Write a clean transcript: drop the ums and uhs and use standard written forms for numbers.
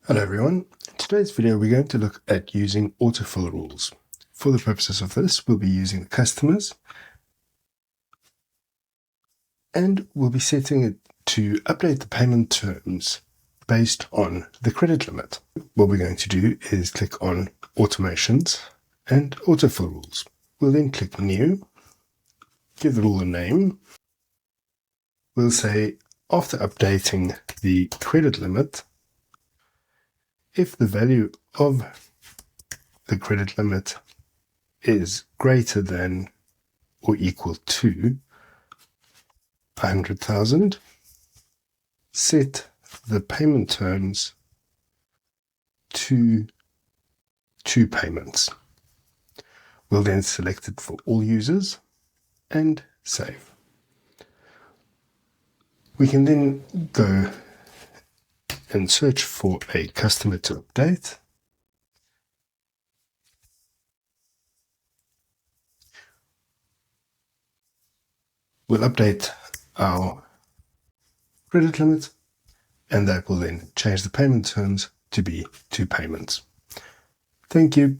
Hello everyone. In today's video we're going to look at using autofill rules. For the purposes of this we'll be using the customers and we'll be setting it to update the payment terms based on the credit limit. What we're going to do is click on automations and autofill rules. We'll then click new, give the rule a name. We'll say after updating the credit limit, if the value of the credit limit is greater than or equal to 100,000, set the payment terms to 2 payments. We'll then select it for all users and save. We can then go and search for a customer to update. We'll update our credit limit and that will then change the payment terms to be 2 payments. Thank you.